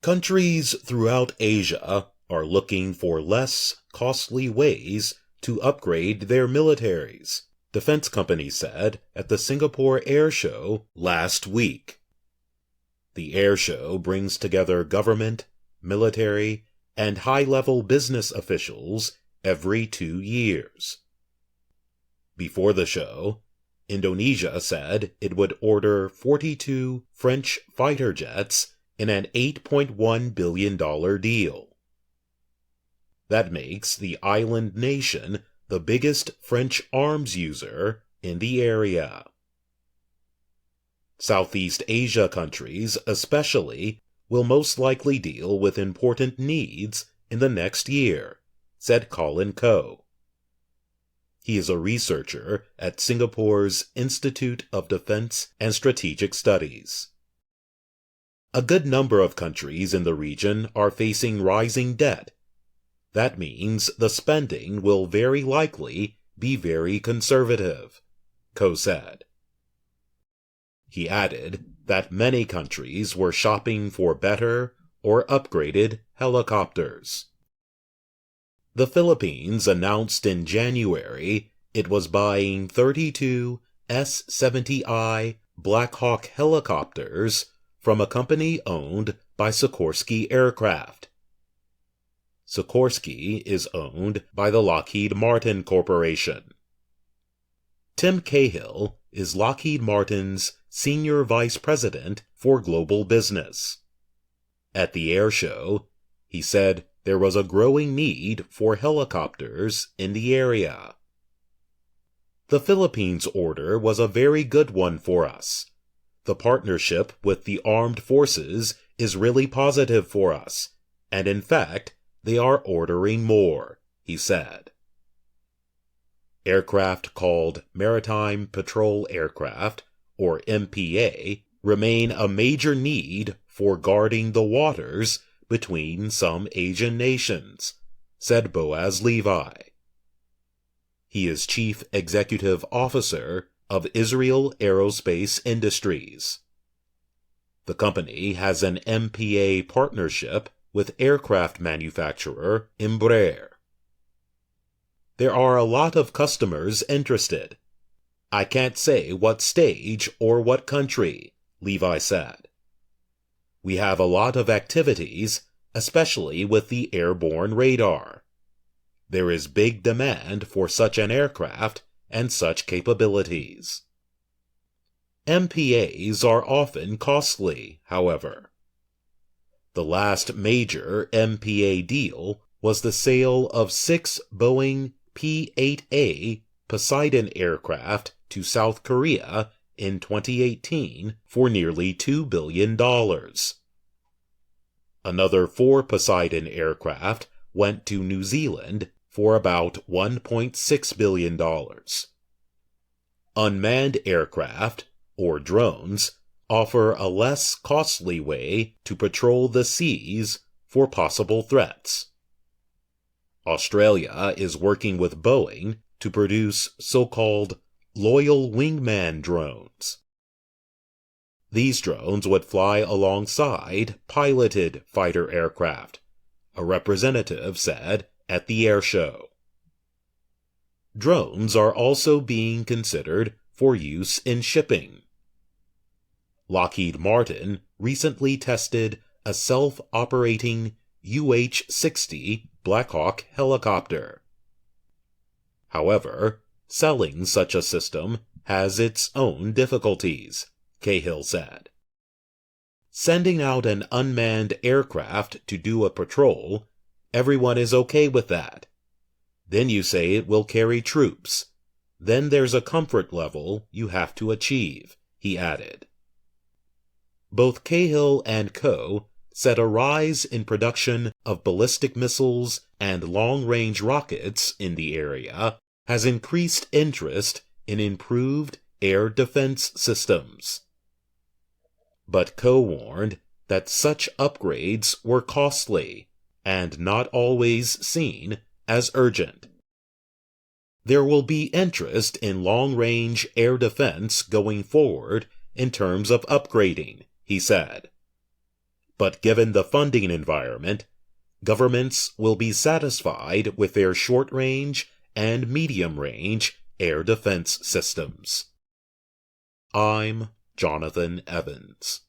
Countries throughout Asia are looking for less costly ways to upgrade their militaries, defense companies said at the Singapore Air Show last week. The air show brings together government, military, and high-level business officials every 2 years. Before the show, Indonesia said it would order 42 French fighter jets in an $8.1 billion deal. That makes the island nation the biggest French arms user in the area. Southeast Asia countries especially will most likely deal with important needs in the next year, said Colin Coe. He is a researcher at Singapore's Institute of Defense and Strategic Studies. A good number of countries in the region are facing rising debt. That means the spending will very likely be very conservative, Coe said. He added that many countries were shopping for better or upgraded helicopters. The Philippines announced in January it was buying 32 S-70I Black Hawk helicopters from a company owned by Sikorsky Aircraft. Sikorsky is owned by the Lockheed Martin Corporation. Tim Cahill is Lockheed Martin's Senior Vice President for Global Business. At the air show, he said there was a growing need for helicopters in the area. The Philippines order was a very good one for us. The partnership with the armed forces is really positive for us, and in fact, they are ordering more, he said. Aircraft called Maritime Patrol Aircraft, or MPA, remain a major need for guarding the waters between some Asian nations, said Boaz Levi. He is Chief Executive Officer of Israel Aerospace Industries. The company has an MPA partnership with aircraft manufacturer Embraer. There are a lot of customers interested. I can't say what stage or what country, Levi said. We have a lot of activities, especially with the airborne radar. There is big demand for such an aircraft and such capabilities. MPAs are often costly, however. The last major MPA deal was the sale of 6 Boeing P-8A Poseidon aircraft to South Korea in 2018 for nearly $2 billion. Another 4 Poseidon aircraft went to New Zealand for about $1.6 billion. Unmanned aircraft, or drones, offer a less costly way to patrol the seas for possible threats. Australia is working with Boeing to produce so-called loyal wingman drones. These drones would fly alongside piloted fighter aircraft, a representative said at the air show. Drones are also being considered for use in shipping. Lockheed Martin recently tested a self-operating UH-60 Black Hawk helicopter. However, selling such a system has its own difficulties, Cahill said. Sending out an unmanned aircraft to do a patrol, everyone is okay with that. Then you say it will carry troops. Then there's a comfort level you have to achieve, he added. Both Cahill and Coe said a rise in production of ballistic missiles and long-range rockets in the area has increased interest in improved air defense systems. But Coe warned that such upgrades were costly and not always seen as urgent. There will be interest in long-range air defense going forward in terms of upgrading, he said. But given the funding environment, governments will be satisfied with their short-range and medium-range air defense systems. I'm Jonathan Evans.